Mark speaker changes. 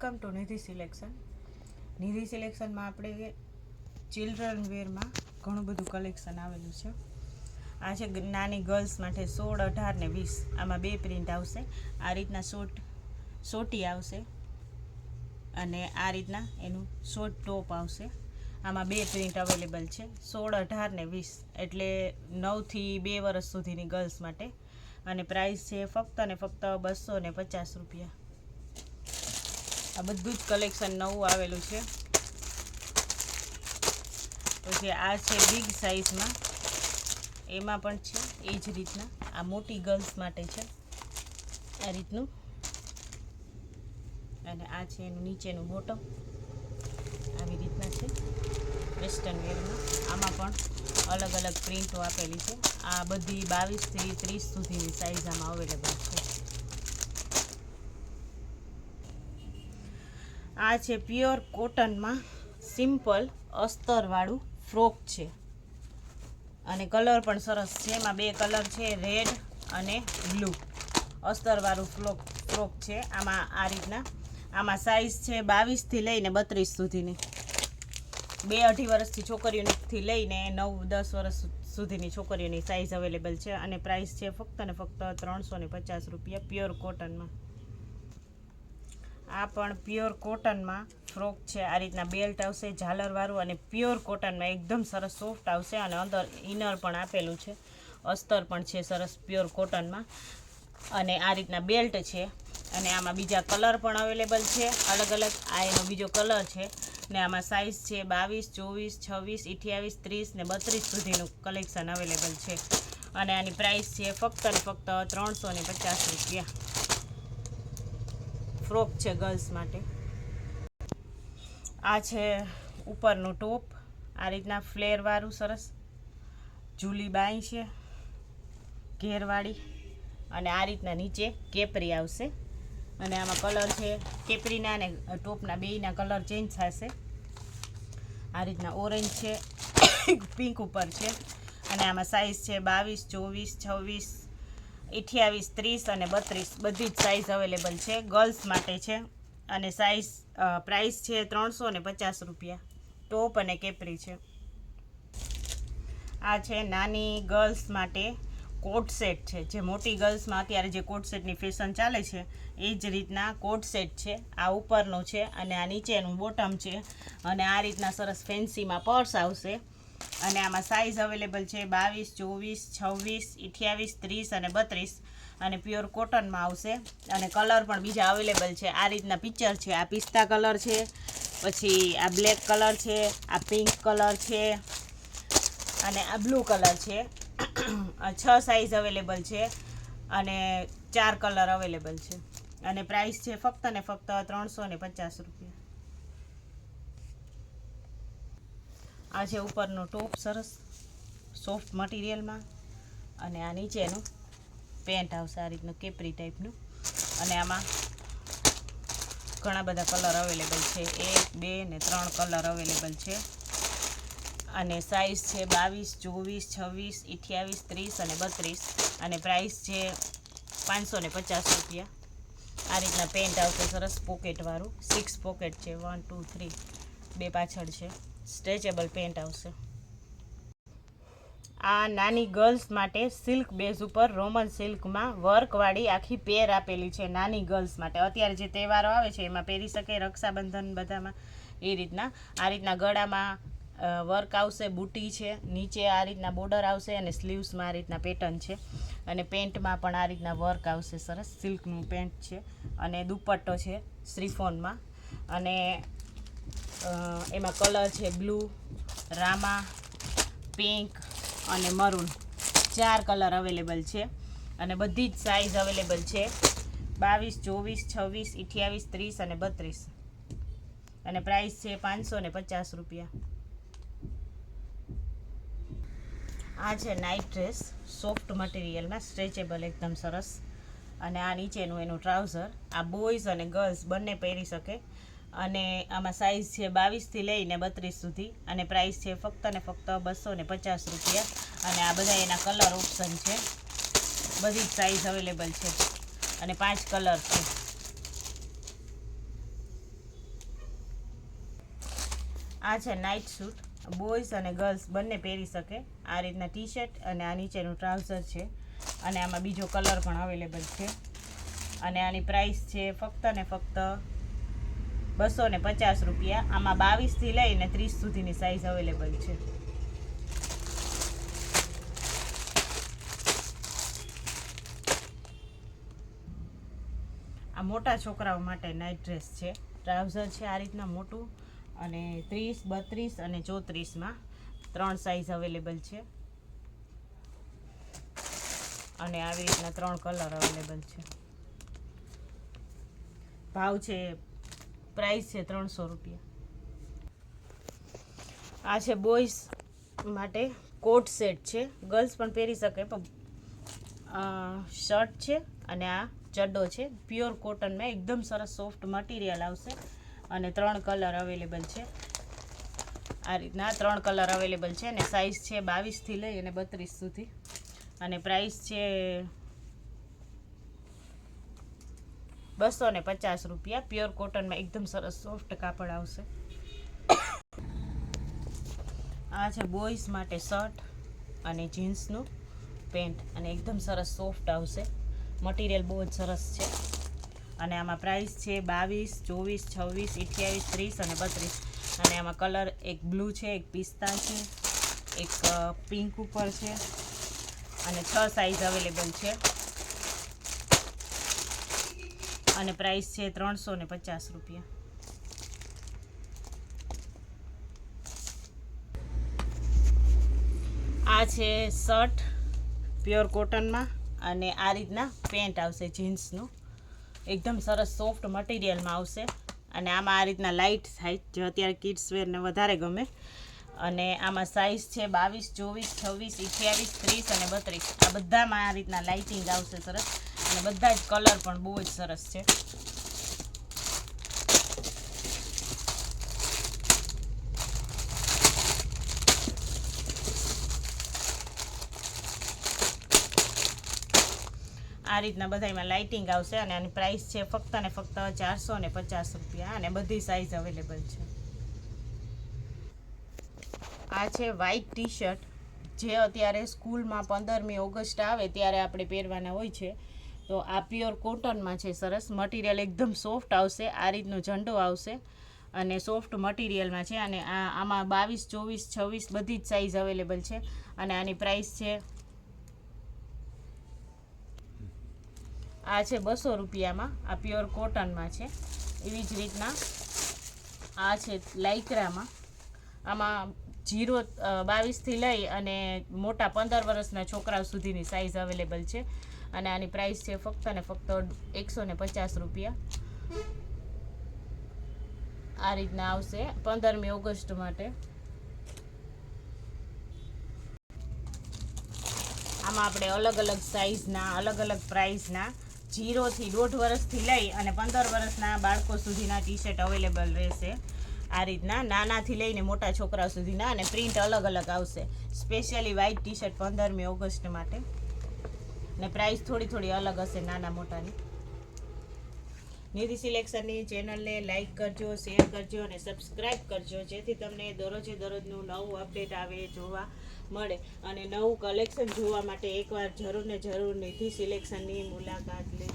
Speaker 1: Welcome to Nidhi selection. Nidhi સિલેક્શનમાં આપણે children વેરમાં ઘણું બધું કલેક્શન આવેલું છે. આ છે નાની ગર્લ્સ માટે 16, 18 ને 20. આમાં 2 પ્રિન્ટ આવશે. આ રીતના સોટી આવશે અને આ રીતના એનું શોર્ટ ટોપ આવશે. આમાં 2 પ્રિન્ટ અવેલેબલ છે, 16, 18 ને 20, એટલે 9 થી 2 વર્ષ સુધીની ગર્લ્સ માટે. અને પ્રાઇસ છે ફક્ત ને ફક્ત 250 રૂપિયા. આ બધું જ કલેક્શન નવું આવેલું છે. પછી આ છે બિગ સાઇઝમાં, એમાં પણ છે એ જ રીતના. આ મોટી ગર્લ્સ માટે છે આ રીતનું. અને આ છે એનું નીચેનું બોટમ, આવી રીતના છે વેસ્ટર્ન વેરમાં. આમાં પણ અલગ અલગ પ્રિન્ટો આપેલી છે. આ બધી 22 થી 30 સુધીની સાઇઝ આમાં અવેલેબલ છે. આ છે પ્યોર કોટનમાં સિમ્પલ અસ્તરવાળું ફ્રોક છે અને કલર પણ સરસ છે. એમાં 2 કલર છે, રેડ અને બ્લુ. અસ્તરવાળું ફ્રોક છે. આમાં આ રીતના આમાં સાઇઝ છે 22 થી લઈને 32 સુધીની. 2-2.5 વર્ષથી છોકરીઓથી લઈને 9-10 વર્ષ સુધીની છોકરીઓની સાઇઝ અવેલેબલ છે. અને પ્રાઇસ છે ફક્ત ને ફક્ત 350 રૂપિયા પ્યોર કોટનમાં. આ પણ પ્યોર કોટનમાં ફ્રોક છે. આ રીતના બેલ્ટ આવશે ઝાલરવાળું અને પ્યોર કોટનમાં એકદમ સરસ સોફ્ટ આવશે. અને અંદર ઇનર પણ આપેલું છે, અસ્તર પણ છે સરસ પ્યોર કોટનમાં. અને આ રીતના બેલ્ટ છે. અને આમાં બીજા કલર પણ અવેલેબલ છે અલગ અલગ. આ એનો બીજો કલર છે. ને આમાં સાઇઝ છે 22, 24, 26, 28, 30 ને 32 સુધીનું કલેક્શન અવેલેબલ છે. અને આની પ્રાઇસ છે ફક્ત ને ફક્ત 350 રૂપિયા. ફ્રોક છે ગર્લ્સ માટે. આ છે ઉપરનું ટોપ, આ રીતના ફ્લેરવાળું સરસ જૂલી બાઈ છે ઘેરવાળી. અને આ રીતના નીચે કેપરી આવશે. અને આમાં કલર છે કેપરીના અને ટોપના બેયના કલર ચેન્જ થશે. આ રીતના ઓરેન્જ છે, પિંક ઉપર છે. અને આમાં સાઇઝ છે 22, 24, 26, 28, 30 અને 32 બધી જ સાઇઝ અવેલેબલ છે. ગર્લ્સ માટે છે. અને પ્રાઇસ છે 350 રૂપિયા. ટોપ અને કેપરી છે. આ છે નાની ગર્લ્સ માટે કોટ સેટ છે. જે મોટી ગર્લ્સમાં અત્યારે જે કોટ સેટની ફેશન ચાલે છે એ જ રીતના કોટ સેટ છે. આ ઉપરનું છે અને આ નીચેનું બોટમ છે. અને આ રીતના સરસ ફેન્સીમાં પર્સ આવશે. અને આમાં સાઇઝ અવેલેબલ છે 22, 24, 26, 28, 30 અને 32. અને પ્યોર કોટનમાં આવશે. અને કલર પણ બીજા અવેલેબલ છે. આ રીતના પિક્ચર છે. આ પિસ્તા કલર છે, પછી આ બ્લેક કલર છે, આ પિંક કલર છે અને આ બ્લુ કલર છે. 6 સાઇઝ અવેલેબલ છે અને 4 કલર અવેલેબલ છે. અને પ્રાઇસ છે ફક્ત ને ફક્ત 350 રૂપિયા. આ છે ઉપરનો ટોપ સરસ સોફ્ટ મટીરિયલમાં. અને આ નીચેનું પેન્ટ આવશે આ રીતનું કેપરી ટાઈપનું. અને આમાં ઘણા બધા કલર અવેલેબલ છે, 1, 2 ને 3 કલર અવેલેબલ છે. અને સાઇઝ છે 22, 24, 26, 28, 30 અને 32. અને પ્રાઇસ છે 550 રૂપિયા. આ રીતના પેન્ટ આવશે સરસ પોકેટવાળું. 6 પોકેટ છે, 1, 2, 3, 2 પાછળ છે. સ્ટ્રેચેબલ પેન્ટ આવશે. આ નાની ગર્લ્સ માટે સિલ્ક બેઝ ઉપર રોમન સિલ્કમાં વર્કવાળી આખી પેર આપેલી છે નાની ગર્લ્સ માટે. અત્યારે જે તહેવારો આવે છે એમાં પહેરી શકે, રક્ષાબંધન બધામાં એ રીતના. આ રીતના ગળામાં વર્ક આવશે, બુટી છે, નીચે આ રીતના બોર્ડર આવશે અને સ્લીવ્સમાં આ રીતના પેટર્ન છે. અને પેન્ટમાં પણ આ રીતના વર્ક આવશે સરસ. સિલ્કનું પેન્ટ છે. અને દુપટ્ટો છે શ્રીફોનમાં. અને એમાં કલર છે બ્લુ, રામા, પિંક અને મરૂન. 4 કલર અવેલેબલ છે. અને બધી જ સાઇઝ અવેલેબલ છે 22, 24, 26, 28, 30 અને 32. અને પ્રાઇસ છે 550 રૂપિયા. આ છે નાઇટ ડ્રેસ સોફ્ટ મટીરિયલમાં, સ્ટ્રેચેબલ એકદમ સરસ. અને આ નીચેનું એનું ટ્રાઉઝર. આ બોયઝ અને ગર્લ્સ બંને પહેરી શકે. અને આમાં સાઇઝ છે 22 થી લઈને 32 સુધી. અને પ્રાઇસ છે ફક્ત ને ફક્ત 250 રૂપિયા. અને આ બધા એના કલર ઓપ્શન છે. બધી જ સાઇઝ અવેલેબલ છે. અને 5 કલર છે. આ છે નાઇટ સૂટ, બોયઝ અને ગર્લ્સ બંને પહેરી શકે. આ રીતના ટી શર્ટ અને આ નીચેનું ટ્રાઉઝર છે અને આમાં બીજો કલર પણ અવેલેબલ છે. અને આની પ્રાઇસ છે ફક્ત ને ફક્ત 250 રૂપિયા. આમાં 22થી લઈને 30 સુધીની સાઇઝ અવેલેબલ છે. આ મોટા છોકરાઓ માટે નાઇટ ડ્રેસ છે. ટ્રાઉઝર છે આ રીતના મોટું અને 30, 32 અને 34માં 3 સાઇઝ અવેલેબલ છે. અને આવી રીતના 3 કલર અવેલેબલ છે. ભાવ છે, પ્રાઇસ છે 300 રૂપિયા. આ છે બોયઝ માટે કોટ સેટ છે. ગર્લ્સ પણ પહેરી શકે, પણ શર્ટ છે અને આ ચડ્ડો છે. પ્યોર કોટનમાં એકદમ સરસ સોફ્ટ મટીરિયલ આવશે અને 3 કલર અવેલેબલ છે. આ રીતના 3 કલર અવેલેબલ છે અને સાઇઝ છે 22થી લઈ અને 32 સુધી. અને પ્રાઇસ છે 250 રૂપિયા. પ્યોર કોટનમાં એકદમ સરસ સોફ્ટ કાપડ આવશે. આ છે બોયઝ માટે શર્ટ અને જીન્સનું પેન્ટ અને એકદમ સરસ સોફ્ટ આવશે. મટીરિયલ બહુ જ સરસ છે. અને આમાં પ્રાઇસ છે 22, 24, 26, 28, 30 અને 32. અને આમાં કલર એક બ્લુ છે, એક પિસ્તા છે, એક પિંક ઉપર છે અને 6 સાઇઝ અવેલેબલ છે. અને પ્રાઇસ છે 350 રૂપિયા. આ છે શર્ટ પ્યોર કોટનમાં અને આ રીતના પેન્ટ આવશે જીન્સનું. એકદમ સરસ સોફ્ટ મટીરિયલમાં આવશે અને આમાં આ રીતના લાઇટ થાય, જે અત્યારે કિડ્સ વેરને વધારે ગમે. અને આમાં સાઇઝ છે 22, 24, 26, 28, 30 અને 32. આ બધામાં આ રીતના લાઇટિંગ આવશે સરસ. અને બધા જ કલર પણ બહુ જ સરસ છે. આ રીતના બધામાં લાઇટિંગ આવશે અને આની પ્રાઇસ છે ફક્ત ને ફક્ત 450 રૂપિયા અને બધી સાઇઝ અવેલેબલ છે. આ છે વ્હાઈટ ટી શર્ટ, જે અત્યારે સ્કૂલમાં 15મી ઓગસ્ટ આવે ત્યારે આપણે પહેરવાના હોય છે. તો આ પ્યોર કોટનમાં છે. સરસ મટીરિયલ એકદમ સોફ્ટ આવશે. આ રીતનો ઝંડો આવશે અને સોફ્ટ મટીરિયલમાં છે. અને આમાં 22, 24, 26 બધી જ સાઇઝ અવેલેબલ છે. અને આની પ્રાઇસ છે આ છે 200 રૂપિયામાં. આ પ્યોર કોટનમાં છે. એવી જ રીતના આ છે લાઇક્રામાં. આમાં 22થી લઈ અને મોટા 15 વર્ષના છોકરાઓ સુધીની સાઇઝ અવેલેબલ છે. અને આની પ્રાઇસ છે ફક્ત ને ફક્ત 150 રૂપિયા. આ રીતના આવશે 15મી ઓગસ્ટ માટે. આમાં આપણે અલગ અલગ સાઇઝના, અલગ અલગ પ્રાઇસના 0 થી 1.5 વર્ષથી લઈ અને 15 વર્ષના બાળકો સુધીના ટી શર્ટ અવેલેબલ રહેશે. આ રીતના નાનાથી લઈને મોટા છોકરા સુધીના. અને પ્રિન્ટ અલગ અલગ આવશે. સ્પેશિયલી વ્હાઈટ ટી શર્ટ 15મી ઓગસ્ટ માટે. ને પ્રાઇસ થોડી અલગ હશે નાના મોટાની. નિધિ સિલેક્શનની ચેનલને લાઇક કરજો, શેર કરજો અને સબસ્ક્રાઈબ કરજો, જેથી તમને દરરોજે દરરોજનું નવું અપડેટ આવે, જોવા મળે. અને નવું કલેક્શન જોવા માટે એકવાર જરૂર ને જરૂર નિધિ સિલેક્શનની મુલાકાત લેજો.